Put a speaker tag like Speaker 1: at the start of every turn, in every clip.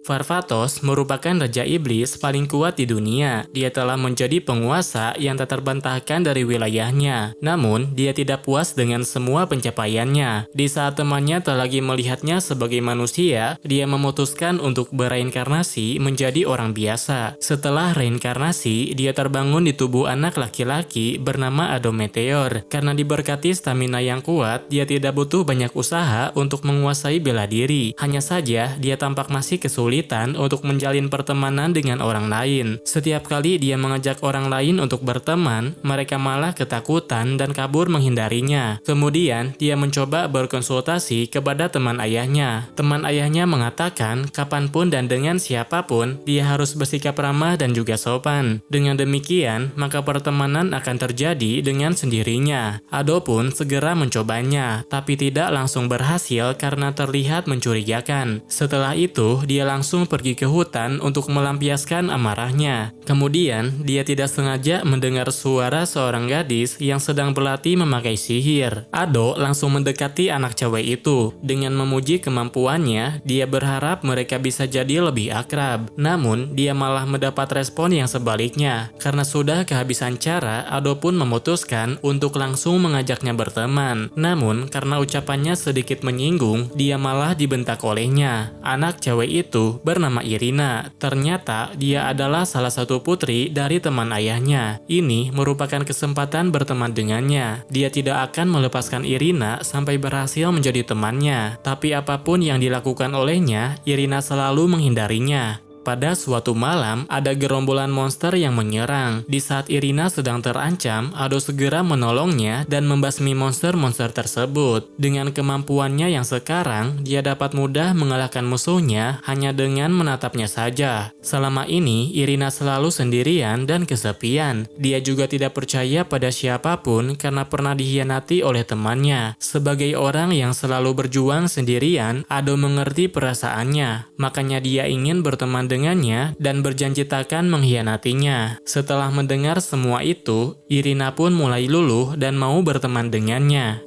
Speaker 1: Varvatos merupakan Raja Iblis paling kuat di dunia. Dia telah menjadi penguasa yang tak terbantahkan dari wilayahnya. Namun, dia tidak puas dengan semua pencapaiannya. Di saat temannya tak lagi melihatnya sebagai manusia, dia memutuskan untuk bereinkarnasi menjadi orang biasa. Setelah reinkarnasi, dia terbangun di tubuh anak laki-laki bernama Ado Meteor. Karena diberkati stamina yang kuat, dia tidak butuh banyak usaha untuk menguasai bela diri. Hanya saja, dia tampak masih kesulitan untuk menjalin pertemanan dengan orang lain. Setiap kali dia mengajak orang lain untuk berteman, mereka malah ketakutan dan kabur menghindarinya. Kemudian, dia mencoba berkonsultasi kepada teman ayahnya. Teman ayahnya mengatakan, kapanpun dan dengan siapapun, dia harus bersikap ramah dan juga sopan. Dengan demikian, maka pertemanan akan terjadi dengan sendirinya. Ado pun segera mencobanya, tapi tidak langsung berhasil karena terlihat mencurigakan. Setelah itu, dia langsung pergi ke hutan untuk melampiaskan amarahnya. Kemudian, dia tidak sengaja mendengar suara seorang gadis yang sedang berlatih memakai sihir. Ado langsung mendekati anak cewek itu. Dengan memuji kemampuannya, dia berharap mereka bisa jadi lebih akrab. Namun, dia malah mendapat respon yang sebaliknya. Karena sudah kehabisan cara, Ado pun memutuskan untuk langsung mengajaknya berteman. Namun, karena ucapannya sedikit menyinggung, dia malah dibentak olehnya. Anak cewek itu bernama Irina. Ternyata dia adalah salah satu putri dari teman ayahnya. Ini merupakan kesempatan berteman dengannya. Dia tidak akan melepaskan Irina sampai berhasil menjadi temannya. Tapi apapun yang dilakukan olehnya, Irina selalu menghindarinya. Pada suatu malam, ada gerombolan monster yang menyerang. Di saat Irina sedang terancam, Ado segera menolongnya dan membasmi monster-monster tersebut. Dengan kemampuannya yang sekarang, dia dapat mudah mengalahkan musuhnya hanya dengan menatapnya saja. Selama ini, Irina selalu sendirian dan kesepian. Dia juga tidak percaya pada siapapun karena pernah dikhianati oleh temannya. Sebagai orang yang selalu berjuang sendirian, Ado mengerti perasaannya. Makanya dia ingin berteman dengannya dan berjanji takkan mengkhianatinya. Setelah mendengar semua itu, Irina pun mulai luluh dan mau berteman dengannya.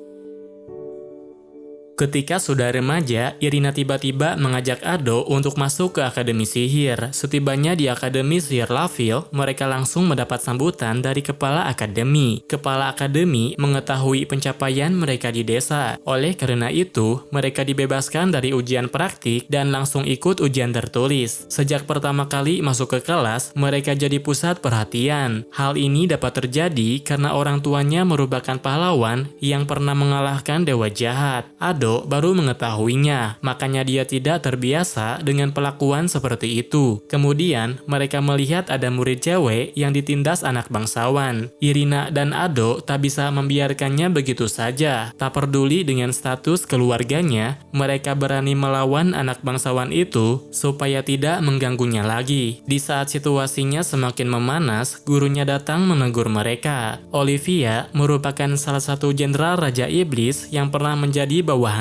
Speaker 1: Ketika sudah remaja, Irina tiba-tiba mengajak Ado untuk masuk ke Akademi Sihir. Setibanya di Akademi Sihir Laville, mereka langsung mendapat sambutan dari Kepala Akademi. Kepala Akademi mengetahui pencapaian mereka di desa. Oleh karena itu, mereka dibebaskan dari ujian praktik dan langsung ikut ujian tertulis. Sejak pertama kali masuk ke kelas, mereka jadi pusat perhatian. Hal ini dapat terjadi karena orang tuanya merupakan pahlawan yang pernah mengalahkan dewa jahat. Ado baru mengetahuinya, makanya dia tidak terbiasa dengan perlakuan seperti itu. Kemudian, mereka melihat ada murid cewek yang ditindas anak bangsawan. Irina dan Ado tak bisa membiarkannya begitu saja. Tak peduli dengan status keluarganya, mereka berani melawan anak bangsawan itu supaya tidak mengganggunya lagi. Di saat situasinya semakin memanas, gurunya datang menegur mereka. Olivia merupakan salah satu jenderal Raja Iblis yang pernah menjadi bawahannya.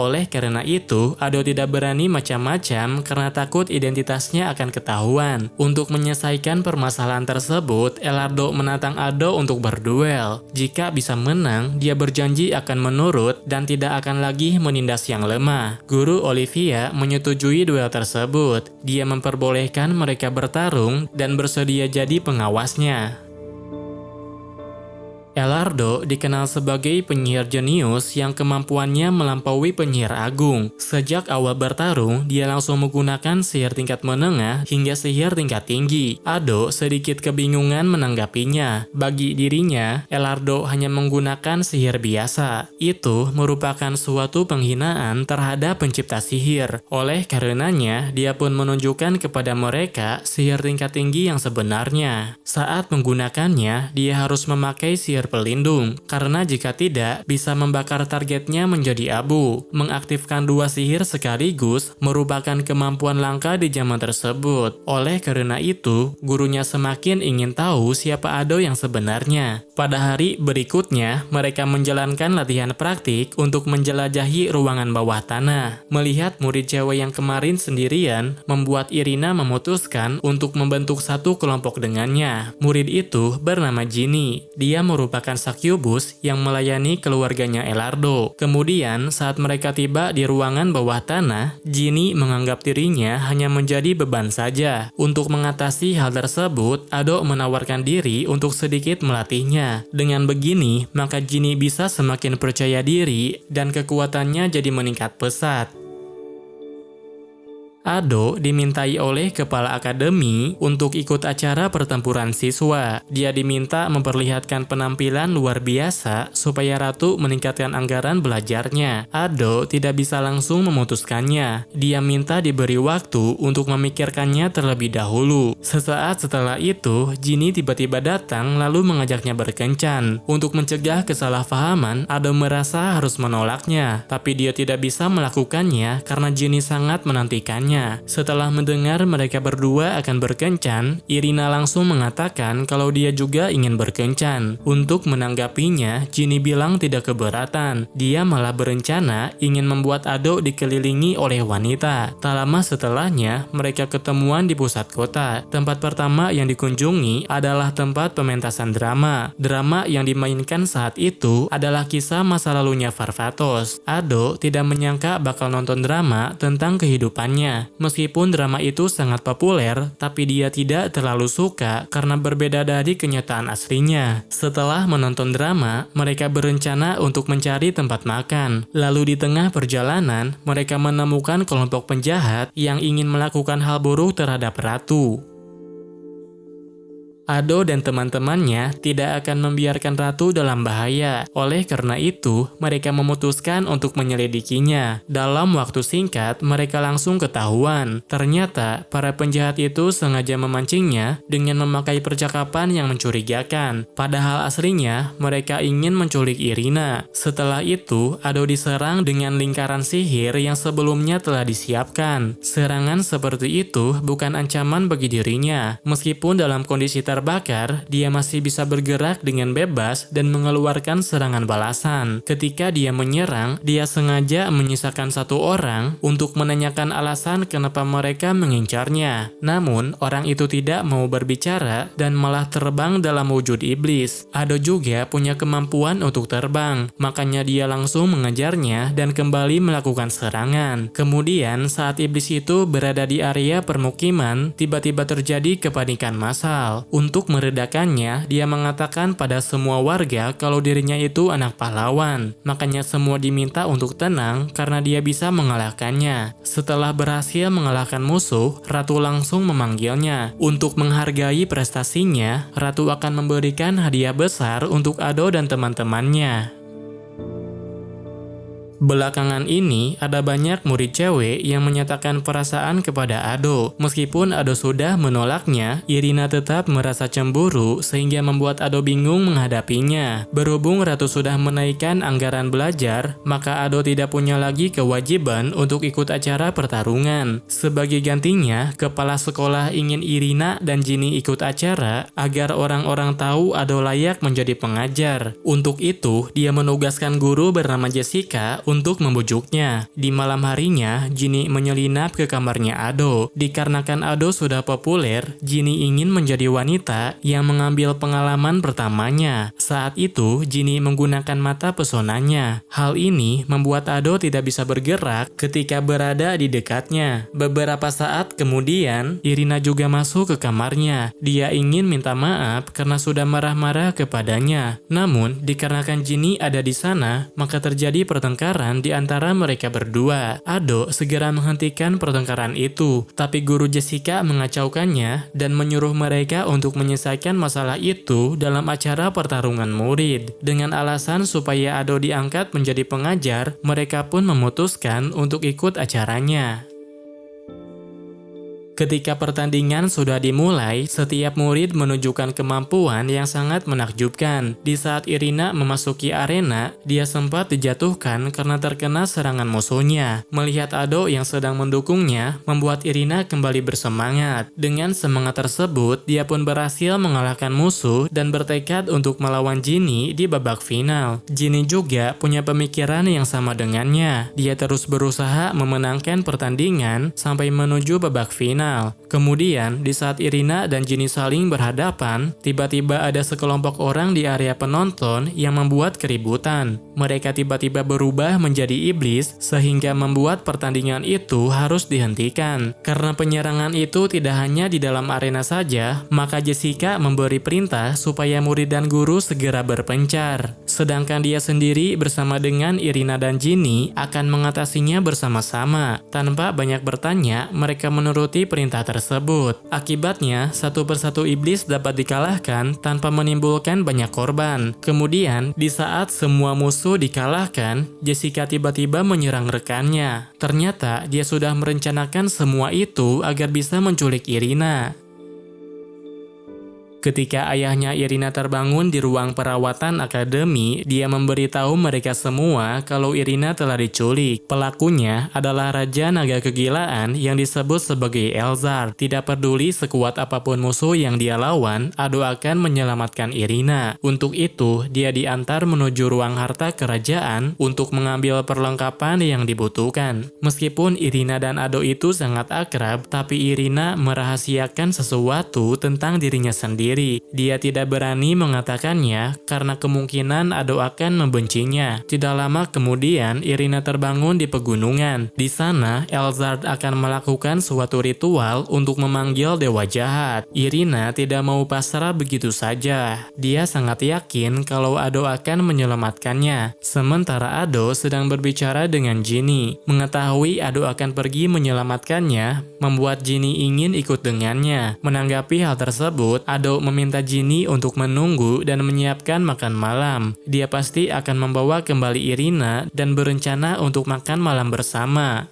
Speaker 1: Oleh karena itu, Ado tidak berani macam-macam karena takut identitasnya akan ketahuan. Untuk menyelesaikan permasalahan tersebut, Elardo menantang Ado untuk berduel. Jika bisa menang, dia berjanji akan menurut dan tidak akan lagi menindas yang lemah. Guru Olivia menyetujui duel tersebut. Dia memperbolehkan mereka bertarung dan bersedia jadi pengawasnya. Elardo dikenal sebagai penyihir jenius yang kemampuannya melampaui penyihir agung. Sejak awal bertarung, dia langsung menggunakan sihir tingkat menengah hingga sihir tingkat tinggi. Ado sedikit kebingungan menanggapinya. Bagi dirinya, Elardo hanya menggunakan sihir biasa. Itu merupakan suatu penghinaan terhadap pencipta sihir. Oleh karenanya, dia pun menunjukkan kepada mereka sihir tingkat tinggi yang sebenarnya. Saat menggunakannya, dia harus memakai sihir pelindung, karena jika tidak, bisa membakar targetnya menjadi abu. Mengaktifkan dua sihir sekaligus merupakan kemampuan langka di zaman tersebut. Oleh karena itu, gurunya semakin ingin tahu siapa Ado yang sebenarnya. Pada hari berikutnya, mereka menjalankan latihan praktik untuk menjelajahi ruangan bawah tanah. Melihat murid cewek yang kemarin sendirian, membuat Irina memutuskan untuk membentuk satu kelompok dengannya. Murid itu bernama Ginny. Dia merupakan merupakan succubus yang melayani keluarganya Elardo. Kemudian saat mereka tiba di ruangan bawah tanah, Ginny menganggap dirinya hanya menjadi beban saja. Untuk mengatasi hal tersebut, Ado menawarkan diri untuk sedikit melatihnya. Dengan begini, maka Ginny bisa semakin percaya diri dan kekuatannya jadi meningkat pesat. Ado dimintai oleh kepala akademi untuk ikut acara pertempuran siswa. Dia diminta memperlihatkan penampilan luar biasa supaya Ratu meningkatkan anggaran belajarnya. Ado tidak bisa langsung memutuskannya. Dia minta diberi waktu untuk memikirkannya terlebih dahulu. Sesaat setelah itu, Ginny tiba-tiba datang lalu mengajaknya berkencan. Untuk mencegah kesalahpahaman, Ado merasa harus menolaknya, tapi dia tidak bisa melakukannya karena Ginny sangat menantikannya. Setelah mendengar mereka berdua akan berkencan, Irina langsung mengatakan kalau dia juga ingin berkencan. Untuk menanggapinya, Ginny bilang tidak keberatan. Dia malah berencana ingin membuat Ado dikelilingi oleh wanita. Tak lama setelahnya, mereka ketemuan di pusat kota. Tempat pertama yang dikunjungi adalah tempat pementasan drama. Drama yang dimainkan saat itu adalah kisah masa lalunya Varvatos. Ado tidak menyangka bakal nonton drama tentang kehidupannya. Meskipun drama itu sangat populer, tapi dia tidak terlalu suka karena berbeda dari kenyataan aslinya. Setelah menonton drama, mereka berencana untuk mencari tempat makan. Lalu di tengah perjalanan, mereka menemukan kelompok penjahat yang ingin melakukan hal buruk terhadap Ratu. Ado dan teman-temannya tidak akan membiarkan Ratu dalam bahaya. Oleh karena itu, mereka memutuskan untuk menyelidikinya. Dalam waktu singkat, mereka langsung ketahuan. Ternyata, para penjahat itu sengaja memancingnya dengan memakai percakapan yang mencurigakan. Padahal aslinya, mereka ingin menculik Irina. Setelah itu, Ado diserang dengan lingkaran sihir yang sebelumnya telah disiapkan. Serangan seperti itu bukan ancaman bagi dirinya. Meskipun dalam kondisi terbakar, dia masih bisa bergerak dengan bebas dan mengeluarkan serangan balasan. Ketika dia menyerang, dia sengaja menyisakan satu orang untuk menanyakan alasan kenapa mereka mengincarnya. Namun, orang itu tidak mau berbicara dan malah terbang dalam wujud iblis. Ado juga punya kemampuan untuk terbang, makanya dia langsung mengejarnya dan kembali melakukan serangan. Kemudian, saat iblis itu berada di area permukiman, tiba-tiba terjadi kepanikan massal. Untuk meredakannya, dia mengatakan pada semua warga kalau dirinya itu anak pahlawan. Makanya semua diminta untuk tenang karena dia bisa mengalahkannya. Setelah berhasil mengalahkan musuh, Ratu langsung memanggilnya. Untuk menghargai prestasinya, Ratu akan memberikan hadiah besar untuk Ado dan teman-temannya. Belakangan ini, ada banyak murid cewek yang menyatakan perasaan kepada Ado. Meskipun Ado sudah menolaknya, Irina tetap merasa cemburu sehingga membuat Ado bingung menghadapinya. Berhubung Ratu sudah menaikkan anggaran belajar, maka Ado tidak punya lagi kewajiban untuk ikut acara pertarungan. Sebagai gantinya, kepala sekolah ingin Irina dan Ginny ikut acara agar orang-orang tahu Ado layak menjadi pengajar. Untuk itu, dia menugaskan guru bernama Jessica untuk membujuknya. Di malam harinya, Ginny menyelinap ke kamarnya Ado. Dikarenakan Ado sudah populer, Ginny ingin menjadi wanita yang mengambil pengalaman pertamanya. Saat itu, Ginny menggunakan mata pesonanya. Hal ini membuat Ado tidak bisa bergerak ketika berada di dekatnya. Beberapa saat kemudian, Irina juga masuk ke kamarnya. Dia ingin minta maaf karena sudah marah-marah kepadanya. Namun, dikarenakan Ginny ada di sana, maka terjadi pertengkaran di antara mereka berdua. Ado segera menghentikan pertengkaran itu, tapi guru Jessica mengacaukannya dan menyuruh mereka untuk menyelesaikan masalah itu dalam acara pertarungan murid. Dengan alasan supaya Ado diangkat menjadi pengajar, mereka pun memutuskan untuk ikut acaranya. Ketika pertandingan sudah dimulai, setiap murid menunjukkan kemampuan yang sangat menakjubkan. Di saat Irina memasuki arena, dia sempat dijatuhkan karena terkena serangan musuhnya. Melihat Ado yang sedang mendukungnya, membuat Irina kembali bersemangat. Dengan semangat tersebut, dia pun berhasil mengalahkan musuh dan bertekad untuk melawan Ginny di babak final. Ginny juga punya pemikiran yang sama dengannya. Dia terus berusaha memenangkan pertandingan sampai menuju babak final. fenomenal. Kemudian, di saat Irina dan Ginny saling berhadapan, tiba-tiba ada sekelompok orang di area penonton yang membuat keributan. Mereka tiba-tiba berubah menjadi iblis sehingga membuat pertandingan itu harus dihentikan. Karena penyerangan itu tidak hanya di dalam arena saja, maka Jessica memberi perintah supaya murid dan guru segera berpencar. Sedangkan dia sendiri bersama dengan Irina dan Ginny akan mengatasinya bersama-sama. Tanpa banyak bertanya, mereka menuruti perintah tersebut. Akibatnya, satu persatu iblis dapat dikalahkan tanpa menimbulkan banyak korban. Kemudian, di saat semua musuh dikalahkan, Jessica tiba-tiba menyerang rekannya. Ternyata, dia sudah merencanakan semua itu agar bisa menculik Irina. Ketika ayahnya Irina terbangun di ruang perawatan akademi, dia memberitahu mereka semua kalau Irina telah diculik. Pelakunya adalah Raja Naga Kegilaan yang disebut sebagai Elzar. Tidak peduli sekuat apapun musuh yang dia lawan, Ado akan menyelamatkan Irina. Untuk itu, dia diantar menuju ruang harta kerajaan untuk mengambil perlengkapan yang dibutuhkan. Meskipun Irina dan Ado itu sangat akrab, tapi Irina merahasiakan sesuatu tentang dirinya sendiri. Dia tidak berani mengatakannya karena kemungkinan Ado akan membencinya. Tidak lama kemudian, Irina terbangun di pegunungan. Di sana, Elzar akan melakukan suatu ritual untuk memanggil dewa jahat. Irina tidak mau pasrah begitu saja. Dia sangat yakin kalau Ado akan menyelamatkannya. Sementara Ado sedang berbicara dengan Ginny. Mengetahui Ado akan pergi menyelamatkannya, membuat Ginny ingin ikut dengannya. Menanggapi hal tersebut, Ado meminta Ginny untuk menunggu dan menyiapkan makan malam. Dia pasti akan membawa kembali Irina dan berencana untuk makan malam bersama.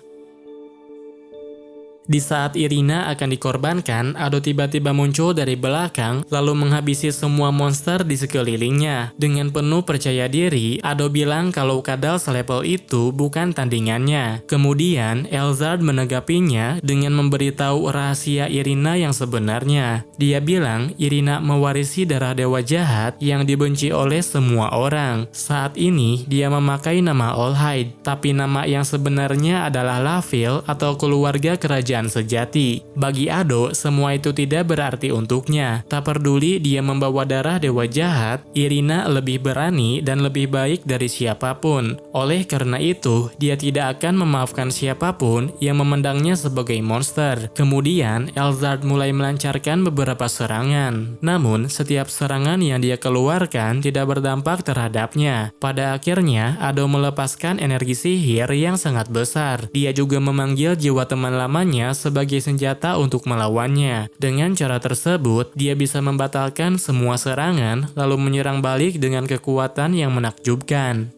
Speaker 1: Di saat Irina akan dikorbankan, Ado tiba-tiba muncul dari belakang lalu menghabisi semua monster di sekelilingnya. Dengan penuh percaya diri, Ado bilang kalau kadal selevel itu bukan tandingannya. Kemudian, Elzar menanggapinya dengan memberitahu rahasia Irina yang sebenarnya. Dia bilang Irina mewarisi darah dewa jahat yang dibenci oleh semua orang. Saat ini, dia memakai nama Olhaid, tapi nama yang sebenarnya adalah Lavil atau keluarga kerajaan sejati. Bagi Ado, semua itu tidak berarti untuknya. Tak peduli dia membawa darah dewa jahat, Irina lebih berani dan lebih baik dari siapapun. Oleh karena itu, dia tidak akan memaafkan siapapun yang memandangnya sebagai monster. Kemudian, Elzar mulai melancarkan beberapa serangan. Namun, setiap serangan yang dia keluarkan tidak berdampak terhadapnya. Pada akhirnya, Ado melepaskan energi sihir yang sangat besar. Dia juga memanggil jiwa teman lamanya sebagai senjata untuk melawannya. Dengan cara tersebut, dia bisa membatalkan semua serangan lalu menyerang balik dengan kekuatan yang menakjubkan.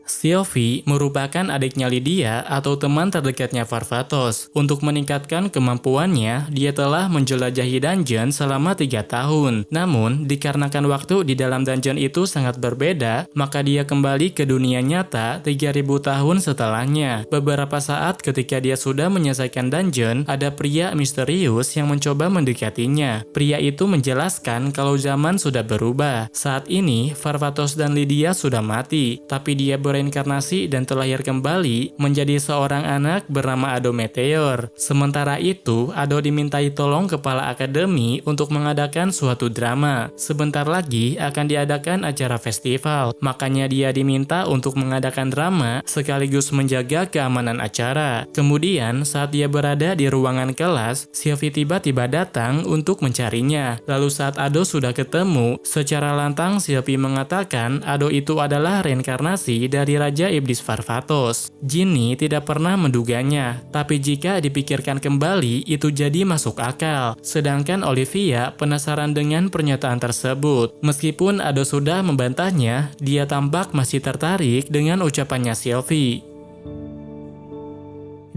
Speaker 1: Sylvie merupakan adiknya Lydia atau teman terdekatnya Varvatos. Untuk meningkatkan kemampuannya, dia telah menjelajahi dungeon selama 3 tahun. Namun, dikarenakan waktu di dalam dungeon itu sangat berbeda, maka dia kembali ke dunia nyata 3000 tahun setelahnya. Beberapa saat ketika dia sudah menyelesaikan dungeon, ada pria misterius yang mencoba mendekatinya. Pria itu menjelaskan kalau zaman sudah berubah. Saat ini, Varvatos dan Lydia sudah mati, tapi dia reinkarnasi dan terlahir kembali menjadi seorang anak bernama Ado Meteor. Sementara itu, Ado dimintai tolong kepala akademi untuk mengadakan suatu drama. Sebentar lagi akan diadakan acara festival, makanya dia diminta untuk mengadakan drama sekaligus menjaga keamanan acara. Kemudian, saat dia berada di ruangan kelas, Sylvie tiba-tiba datang untuk mencarinya. Lalu saat Ado sudah ketemu, secara lantang Sylvie mengatakan Ado itu adalah reinkarnasi dari Raja Iblis Varvatos. Ginny tidak pernah menduganya, tapi jika dipikirkan kembali, itu jadi masuk akal. Sedangkan Olivia penasaran dengan pernyataan tersebut. Meskipun Ado sudah membantahnya, dia tampak masih tertarik dengan ucapannya Sylvie.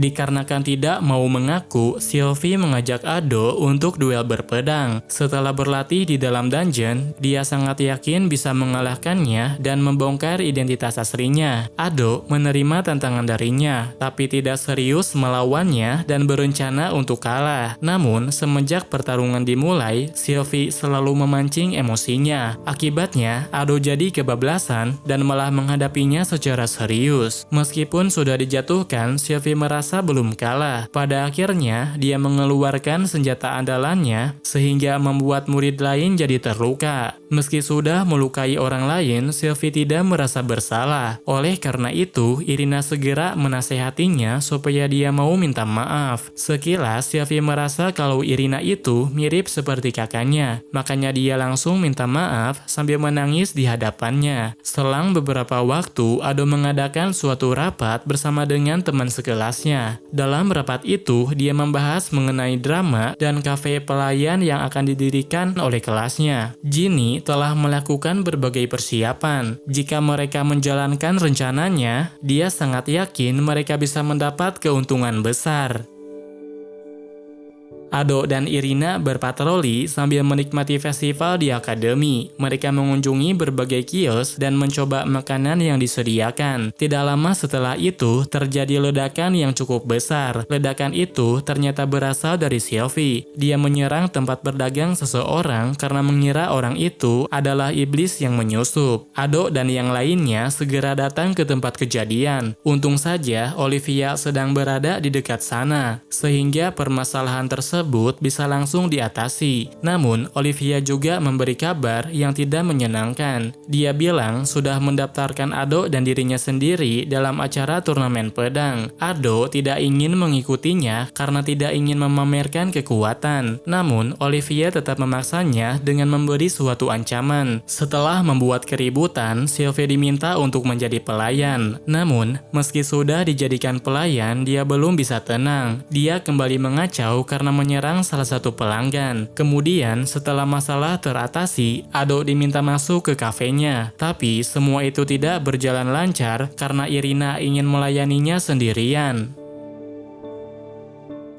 Speaker 1: Dikarenakan tidak mau mengaku, Sylvie mengajak Ado untuk duel berpedang. Setelah berlatih di dalam dungeon, dia sangat yakin bisa mengalahkannya dan membongkar identitas aslinya. Ado menerima tantangan darinya, tapi tidak serius melawannya dan berencana untuk kalah. Namun, semenjak pertarungan dimulai, Sylvie selalu memancing emosinya. Akibatnya, Ado jadi kebablasan dan malah menghadapinya secara serius. Meskipun sudah dijatuhkan, Sylvie merasa merasa belum kalah. Pada akhirnya, dia mengeluarkan senjata andalannya sehingga membuat murid lain jadi terluka. Meski sudah melukai orang lain, Sylvie tidak merasa bersalah. Oleh karena itu, Irina segera menasehatinya supaya dia mau minta maaf. Sekilas, Sylvie merasa kalau Irina itu mirip seperti kakaknya. Makanya dia langsung minta maaf sambil menangis di hadapannya. Selang beberapa waktu, Ado mengadakan suatu rapat bersama dengan teman sekelasnya. Dalam rapat itu, dia membahas mengenai drama dan kafe pelayan yang akan didirikan oleh kelasnya. Ginny telah melakukan berbagai persiapan. Jika mereka menjalankan rencananya, dia sangat yakin mereka bisa mendapat keuntungan besar. Ado dan Irina berpatroli sambil menikmati festival di akademi. Mereka mengunjungi berbagai kios dan mencoba makanan yang disediakan. Tidak lama setelah itu, terjadi ledakan yang cukup besar. Ledakan itu ternyata berasal dari Sylvie. Dia menyerang tempat berdagang seseorang karena mengira orang itu adalah iblis yang menyusup. Ado dan yang lainnya segera datang ke tempat kejadian. Untung saja Olivia sedang berada di dekat sana, sehingga permasalahan tersebut bisa langsung diatasi. Namun, Olivia juga memberi kabar yang tidak menyenangkan. Dia bilang sudah mendaftarkan Ado dan dirinya sendiri dalam acara turnamen pedang. Ado tidak ingin mengikutinya karena tidak ingin memamerkan kekuatan. Namun, Olivia tetap memaksanya dengan memberi suatu ancaman. Setelah membuat keributan, Sylvie diminta untuk menjadi pelayan. Namun, meski sudah dijadikan pelayan, dia belum bisa tenang. Dia kembali mengacau karena menyerang salah satu pelanggan. Kemudian, setelah masalah teratasi, Ado diminta masuk ke kafenya. Tapi, semua itu tidak berjalan lancar karena Irina ingin melayaninya sendirian.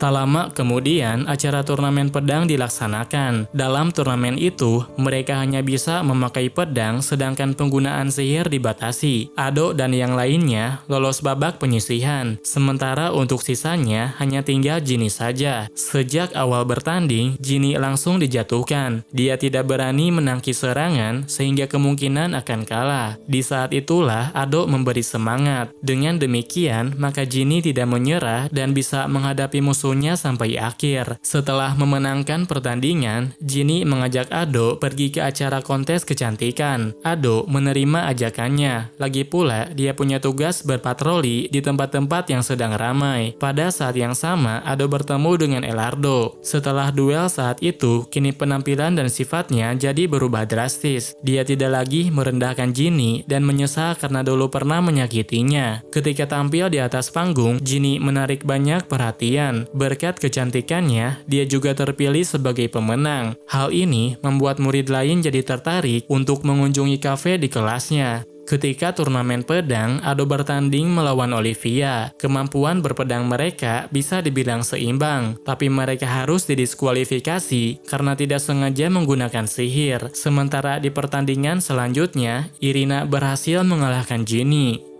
Speaker 1: Tak lama kemudian, acara turnamen pedang dilaksanakan. Dalam turnamen itu, mereka hanya bisa memakai pedang sedangkan penggunaan sihir dibatasi. Ado dan yang lainnya lolos babak penyisihan. Sementara untuk sisanya hanya tinggal Ginny saja. Sejak awal bertanding, Ginny langsung dijatuhkan. Dia tidak berani menangkis serangan sehingga kemungkinan akan kalah. Di saat itulah Ado memberi semangat. Dengan demikian, maka Ginny tidak menyerah dan bisa menghadapi musuh sampai akhir. Setelah memenangkan pertandingan, Ginny mengajak Ado pergi ke acara kontes kecantikan. Ado menerima ajakannya. Lagi pula, dia punya tugas berpatroli di tempat-tempat yang sedang ramai. Pada saat yang sama, Ado bertemu dengan Elardo. Setelah duel saat itu, kini penampilan dan sifatnya jadi berubah drastis. Dia tidak lagi merendahkan Ginny dan menyesal karena dulu pernah menyakitinya. Ketika tampil di atas panggung, Ginny menarik banyak perhatian. Berkat kecantikannya, dia juga terpilih sebagai pemenang. Hal ini membuat murid lain jadi tertarik untuk mengunjungi kafe di kelasnya. Ketika turnamen pedang, Ado bertanding melawan Olivia. Kemampuan berpedang mereka bisa dibilang seimbang, tapi mereka harus didiskualifikasi karena tidak sengaja menggunakan sihir. Sementara di pertandingan selanjutnya, Irina berhasil mengalahkan Ginny.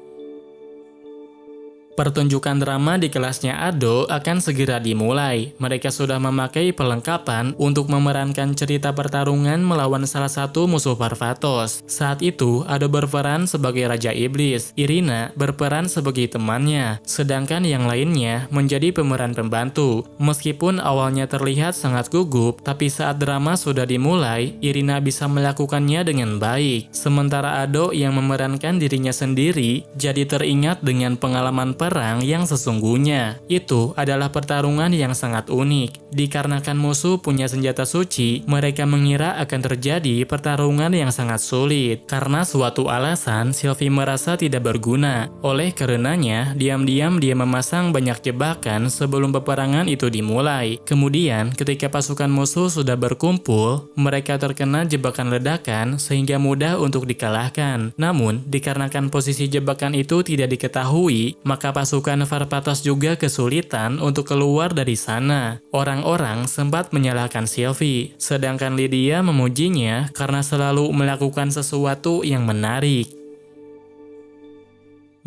Speaker 1: Pertunjukan drama di kelasnya Ado akan segera dimulai. Mereka sudah memakai perlengkapan untuk memerankan cerita pertarungan melawan salah satu musuh Parvatos. Saat itu, Ado berperan sebagai Raja Iblis, Irina berperan sebagai temannya, sedangkan yang lainnya menjadi pemeran pembantu. Meskipun awalnya terlihat sangat gugup, tapi saat drama sudah dimulai, Irina bisa melakukannya dengan baik. Sementara Ado yang memerankan dirinya sendiri, jadi teringat dengan pengalaman perang yang sesungguhnya. Itu adalah pertarungan yang sangat unik. Dikarenakan musuh punya senjata suci, mereka mengira akan terjadi pertarungan yang sangat sulit. Karena suatu alasan, Sylvie merasa tidak berguna. Oleh karenanya, diam-diam dia memasang banyak jebakan sebelum peperangan itu dimulai. Kemudian, ketika pasukan musuh sudah berkumpul, mereka terkena jebakan ledakan sehingga mudah untuk dikalahkan. Namun, dikarenakan posisi jebakan itu tidak diketahui, maka pasukan Parvatos juga kesulitan untuk keluar dari sana. Orang-orang sempat menyalahkan Sylvie, sedangkan Lydia memujinya karena selalu melakukan sesuatu yang menarik.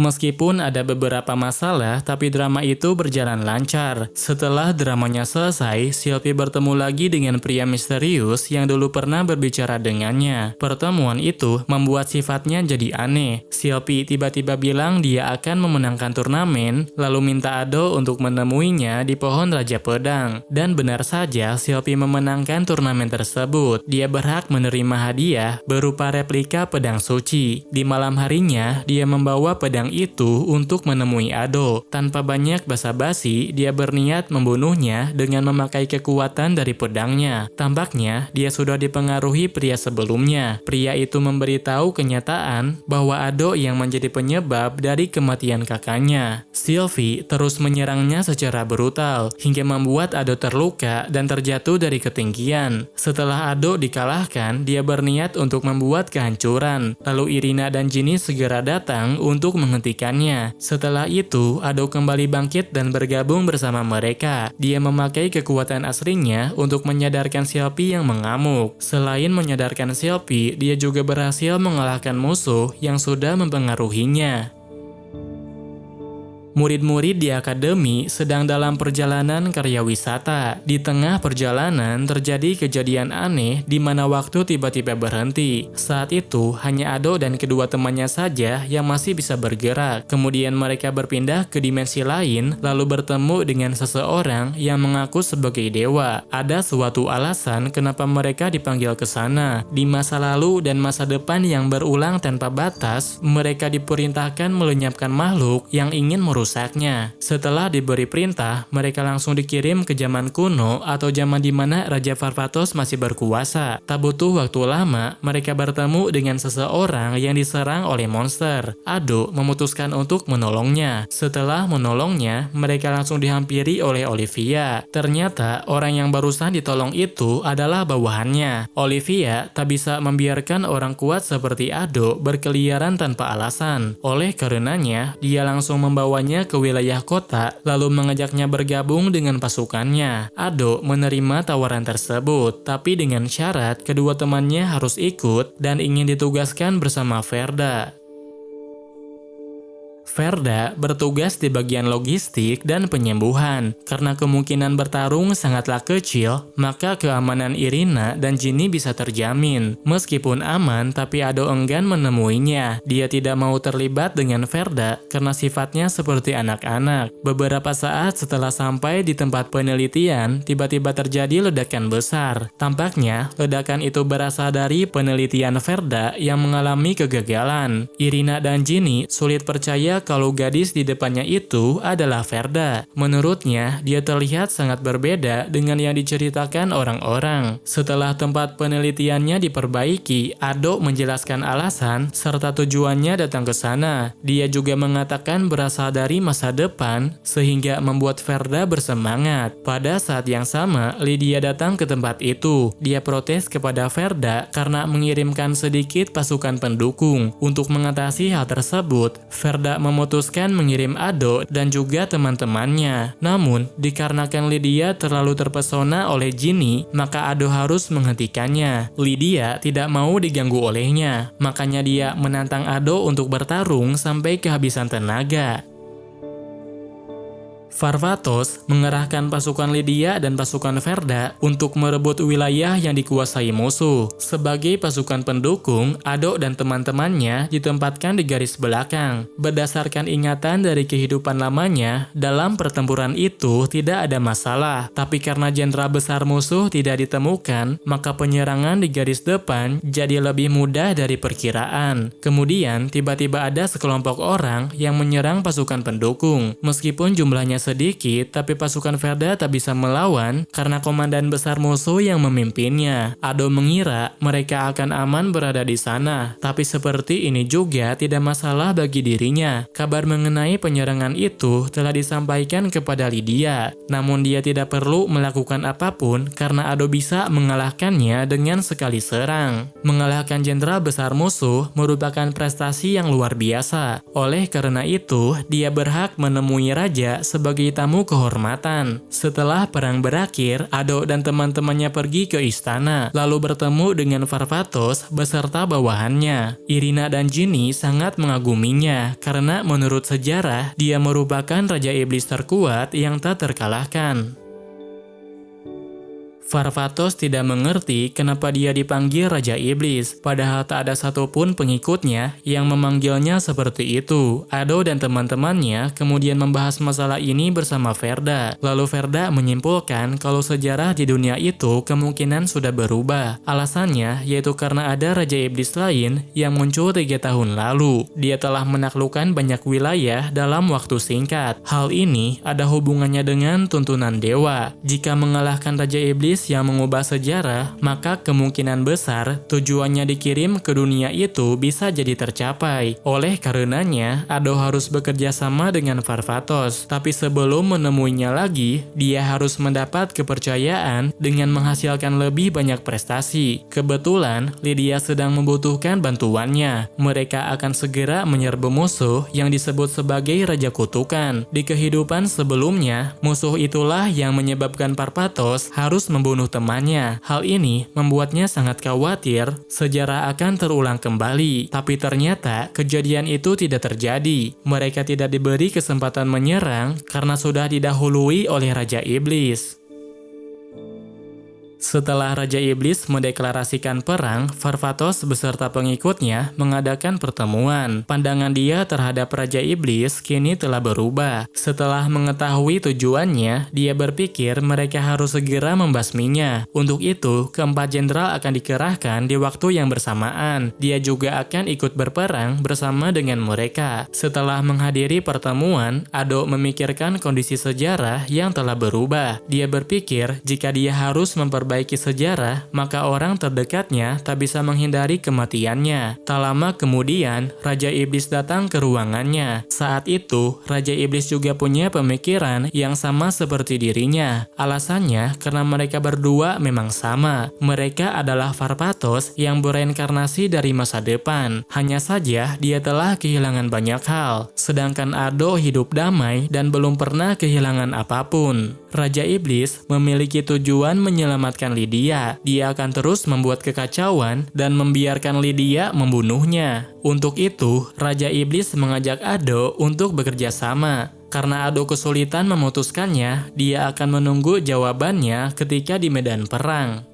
Speaker 1: Meskipun ada beberapa masalah, tapi drama itu berjalan lancar. Setelah dramanya selesai, Sylvie bertemu lagi dengan pria misterius yang dulu pernah berbicara dengannya. Pertemuan itu membuat sifatnya jadi aneh. Sylvie tiba-tiba bilang dia akan memenangkan turnamen, lalu minta Ado untuk menemuinya di pohon Raja Pedang. Dan benar saja, Sylvie memenangkan turnamen tersebut. Dia berhak menerima hadiah berupa replika pedang suci. Di malam harinya, dia membawa pedang itu untuk menemui Ado. Tanpa banyak basa-basi, dia berniat membunuhnya dengan memakai kekuatan dari pedangnya. Tampaknya dia sudah dipengaruhi pria sebelumnya. Pria itu memberitahu kenyataan bahwa Ado yang menjadi penyebab dari kematian kakaknya. Sylvie terus menyerangnya secara brutal hingga membuat Ado terluka dan terjatuh dari ketinggian. Setelah Ado dikalahkan, dia berniat untuk membuat kehancuran. Lalu Irina dan Ginny segera datang untuk menghentikannya. Setelah itu, Ado kembali bangkit dan bergabung bersama mereka. Dia memakai kekuatan aslinya untuk menyadarkan Sylvie yang mengamuk. Selain menyadarkan Sylvie, dia juga berhasil mengalahkan musuh yang sudah mempengaruhinya. Murid-murid di akademi sedang dalam perjalanan karya wisata. Di tengah perjalanan terjadi kejadian aneh di mana waktu tiba-tiba berhenti. Saat itu hanya Ado dan kedua temannya saja yang masih bisa bergerak. Kemudian mereka berpindah ke dimensi lain lalu bertemu dengan seseorang yang mengaku sebagai dewa. Ada suatu alasan kenapa mereka dipanggil ke sana. Di masa lalu dan masa depan yang berulang tanpa batas, mereka diperintahkan melenyapkan makhluk yang ingin merusaknya. Setelah diberi perintah, mereka langsung dikirim ke zaman kuno atau zaman di mana Raja Farvatos masih berkuasa. Tak butuh waktu lama, mereka bertemu dengan seseorang yang diserang oleh monster. Ado memutuskan untuk menolongnya. Setelah menolongnya, mereka langsung dihampiri oleh Olivia. Ternyata orang yang barusan ditolong itu adalah bawahannya. Olivia tak bisa membiarkan orang kuat seperti Ado berkeliaran tanpa alasan. Oleh karenanya, dia langsung membawanya ke wilayah kota, lalu mengajaknya bergabung dengan pasukannya. Ado menerima tawaran tersebut, tapi dengan syarat kedua temannya harus ikut dan ingin ditugaskan bersama Verda. Verda bertugas di bagian logistik dan penyembuhan. Karena kemungkinan bertarung sangatlah kecil, maka keamanan Irina dan Ginny bisa terjamin. Meskipun aman, tapi Ado enggan menemuinya. Dia tidak mau terlibat dengan Verda karena sifatnya seperti anak-anak. Beberapa saat setelah sampai di tempat penelitian, tiba-tiba terjadi ledakan besar. Tampaknya, ledakan itu berasal dari penelitian Verda yang mengalami kegagalan. Irina dan Ginny sulit percaya kalau gadis di depannya itu adalah Verda. Menurutnya, dia terlihat sangat berbeda dengan yang diceritakan orang-orang. Setelah tempat penelitiannya diperbaiki, Ado menjelaskan alasan serta tujuannya datang ke sana. Dia juga mengatakan berasal dari masa depan, sehingga membuat Verda bersemangat. Pada saat yang sama, Lydia datang ke tempat itu. Dia protes kepada Verda karena mengirimkan sedikit pasukan pendukung. Untuk mengatasi hal tersebut, Verda memutuskan mengirim Ado dan juga teman-temannya. Namun, dikarenakan Lydia terlalu terpesona oleh Ginny, maka Ado harus menghentikannya. Lydia tidak mau diganggu olehnya, makanya dia menantang Ado untuk bertarung sampai kehabisan tenaga. Farvatos mengerahkan pasukan Lydia dan pasukan Verda untuk merebut wilayah yang dikuasai musuh. Sebagai pasukan pendukung, Ado dan teman-temannya ditempatkan di garis belakang. Berdasarkan ingatan dari kehidupan lamanya, dalam pertempuran itu tidak ada masalah. Tapi karena jenderal besar musuh tidak ditemukan, maka penyerangan di garis depan jadi lebih mudah dari perkiraan. Kemudian, tiba-tiba ada sekelompok orang yang menyerang pasukan pendukung. Meskipun jumlahnya sedikit, tapi pasukan Verda tak bisa melawan karena komandan besar musuh yang memimpinnya. Ado mengira mereka akan aman berada di sana, tapi seperti ini juga tidak masalah bagi dirinya. Kabar mengenai penyerangan itu telah disampaikan kepada Lydia, namun dia tidak perlu melakukan apapun karena Ado bisa mengalahkannya dengan sekali serang. Mengalahkan jenderal besar musuh merupakan prestasi yang luar biasa. Oleh karena itu, dia berhak menemui raja sebagai sebagai tamu kehormatan. Setelah perang berakhir, Ado dan teman-temannya pergi ke istana, lalu bertemu dengan Varvatos beserta bawahannya. Irina dan Ginny sangat mengaguminya, karena menurut sejarah, dia merupakan Raja Iblis terkuat yang tak terkalahkan. Varvatos tidak mengerti kenapa dia dipanggil Raja Iblis, padahal tak ada satupun pengikutnya yang memanggilnya seperti itu. Ado dan teman-temannya kemudian membahas masalah ini bersama Verda. Lalu Verda menyimpulkan kalau sejarah di dunia itu kemungkinan sudah berubah. Alasannya yaitu karena ada Raja Iblis lain yang muncul 3 tahun lalu. Dia telah menaklukkan banyak wilayah dalam waktu singkat. Hal ini ada hubungannya dengan tuntunan dewa. Jika mengalahkan Raja Iblis yang mengubah sejarah, maka kemungkinan besar tujuannya dikirim ke dunia itu bisa jadi tercapai. Oleh karenanya, Ado harus bekerja sama dengan Varvatos. Tapi sebelum menemuinya lagi, dia harus mendapat kepercayaan dengan menghasilkan lebih banyak prestasi. Kebetulan, Lydia sedang membutuhkan bantuannya. Mereka akan segera menyerbu musuh yang disebut sebagai Raja Kutukan. Di kehidupan sebelumnya, musuh itulah yang menyebabkan Varvatos harus membunuh temannya. Hal ini membuatnya sangat khawatir sejarah akan terulang kembali. Tapi ternyata kejadian itu tidak terjadi. Mereka tidak diberi kesempatan menyerang karena sudah didahului oleh Raja Iblis. Setelah Raja Iblis mendeklarasikan perang, Varvatos beserta pengikutnya mengadakan pertemuan. Pandangan dia terhadap Raja Iblis kini telah berubah. Setelah mengetahui tujuannya, dia berpikir mereka harus segera membasminya. Untuk itu, keempat jenderal akan dikerahkan di waktu yang bersamaan. Dia juga akan ikut berperang bersama dengan mereka. Setelah menghadiri pertemuan, Ado memikirkan kondisi sejarah yang telah berubah. Dia berpikir jika dia harus memperbaiki sejarah, maka orang terdekatnya tak bisa menghindari kematiannya. Tak lama kemudian, Raja Iblis datang ke ruangannya. Saat itu, Raja Iblis juga punya pemikiran yang sama seperti dirinya. Alasannya karena mereka berdua memang sama. Mereka adalah Varvatos yang bereinkarnasi dari masa depan. Hanya saja dia telah kehilangan banyak hal, sedangkan Ado hidup damai dan belum pernah kehilangan apapun. Raja Iblis memiliki tujuan menyelamatkan Lydia. Dia akan terus membuat kekacauan dan membiarkan Lydia membunuhnya. Untuk itu, Raja Iblis mengajak Ado untuk bekerja sama. Karena Ado kesulitan memutuskannya, dia akan menunggu jawabannya ketika di medan perang.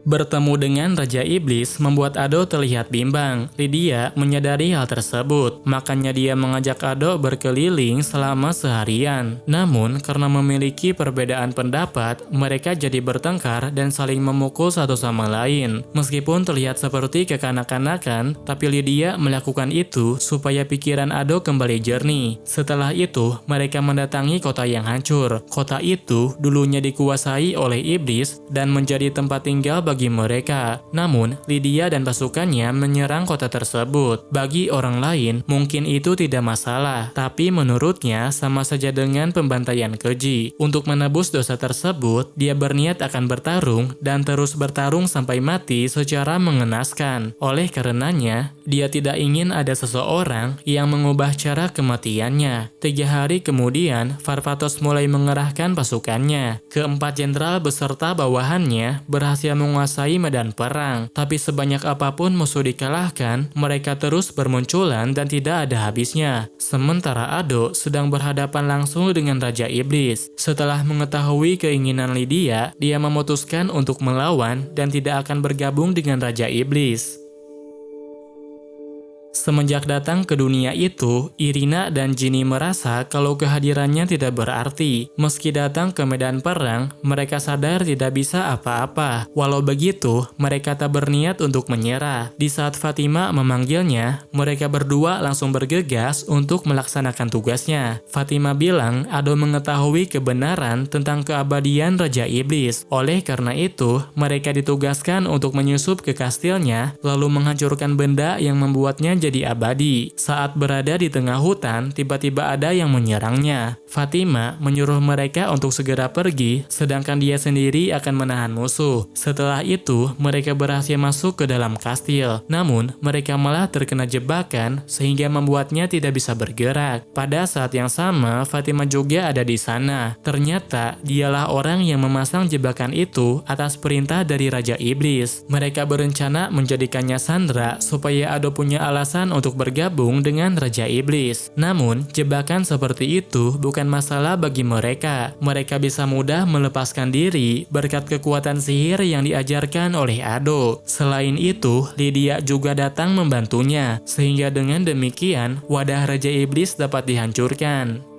Speaker 1: Bertemu dengan Raja Iblis membuat Ado terlihat bimbang. Lydia menyadari hal tersebut, makanya dia mengajak Ado berkeliling selama seharian. Namun, karena memiliki perbedaan pendapat, mereka jadi bertengkar dan saling memukul satu sama lain. Meskipun terlihat seperti kekanak-kanakan, tapi Lydia melakukan itu supaya pikiran Ado kembali jernih. Setelah itu, mereka mendatangi kota yang hancur. Kota itu dulunya dikuasai oleh iblis dan menjadi tempat tinggal bagi mereka. Namun, Lydia dan pasukannya menyerang kota tersebut. Bagi orang lain, mungkin itu tidak masalah, tapi menurutnya sama saja dengan pembantaian keji. Untuk menebus dosa tersebut, dia berniat akan bertarung dan terus bertarung sampai mati secara mengenaskan. Oleh karenanya, dia tidak ingin ada seseorang yang mengubah cara kematiannya. 3 hari kemudian, Varvatos mulai mengerahkan pasukannya. Keempat jenderal beserta bawahannya berhasil menguasai medan perang, tapi sebanyak apapun musuh dikalahkan, mereka terus bermunculan dan tidak ada habisnya. Sementara Ado sedang berhadapan langsung dengan Raja Iblis. Setelah mengetahui keinginan Lydia, dia memutuskan untuk melawan dan tidak akan bergabung dengan Raja Iblis. Semenjak datang ke dunia itu, Irina dan Ginny merasa kalau kehadirannya tidak berarti. Meski datang ke medan perang, mereka sadar tidak bisa apa-apa. Walau begitu, mereka tak berniat untuk menyerah. Di saat Fatima memanggilnya, mereka berdua langsung bergegas untuk melaksanakan tugasnya. Fatima bilang Ado mengetahui kebenaran tentang keabadian Raja Iblis. Oleh karena itu, mereka ditugaskan untuk menyusup ke kastilnya, lalu menghancurkan benda yang membuatnya jadi menjadi abadi. Saat berada di tengah hutan, tiba-tiba ada yang menyerangnya. Fatima menyuruh mereka untuk segera pergi, sedangkan dia sendiri akan menahan musuh. Setelah itu, mereka berhasil masuk ke dalam kastil. Namun, mereka malah terkena jebakan sehingga membuatnya tidak bisa bergerak. Pada saat yang sama, Fatima juga ada di sana. Ternyata, dialah orang yang memasang jebakan itu atas perintah dari Raja Iblis. Mereka berencana menjadikannya sandera supaya Ado punya alasan untuk bergabung dengan Raja Iblis. Namun, jebakan seperti itu bukan masalah bagi mereka. Mereka bisa mudah melepaskan diri berkat kekuatan sihir yang diajarkan oleh Ado. Selain itu, Lydia juga datang membantunya, sehingga dengan demikian wadah Raja Iblis dapat dihancurkan.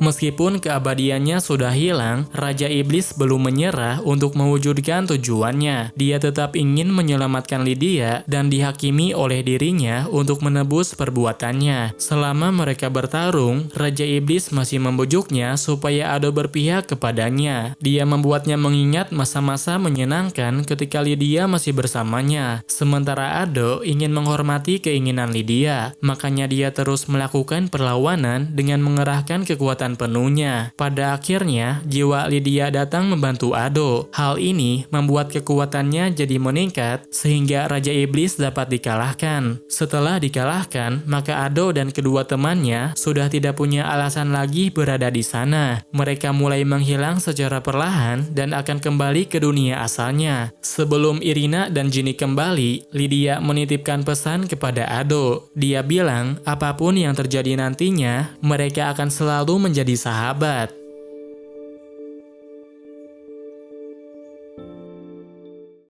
Speaker 1: Meskipun keabadiannya sudah hilang, Raja Iblis belum menyerah untuk mewujudkan tujuannya. Dia tetap ingin menyelamatkan Lydia dan dihakimi oleh dirinya untuk menebus perbuatannya. Selama mereka bertarung, Raja Iblis masih membujuknya supaya Ado berpihak kepadanya. Dia membuatnya mengingat masa-masa menyenangkan ketika Lydia masih bersamanya. Sementara Ado ingin menghormati keinginan Lydia, makanya dia terus melakukan perlawanan dengan mengerahkan kekuatan penuhnya. Pada akhirnya, jiwa Lydia datang membantu Ado. Hal ini membuat kekuatannya jadi meningkat sehingga Raja Iblis dapat dikalahkan. Setelah dikalahkan, maka Ado dan kedua temannya sudah tidak punya alasan lagi berada di sana. Mereka mulai menghilang secara perlahan dan akan kembali ke dunia asalnya. Sebelum Irina dan Ginny kembali, Lydia menitipkan pesan kepada Ado. Dia bilang, apapun yang terjadi nantinya, mereka akan selalu menjadi sahabat.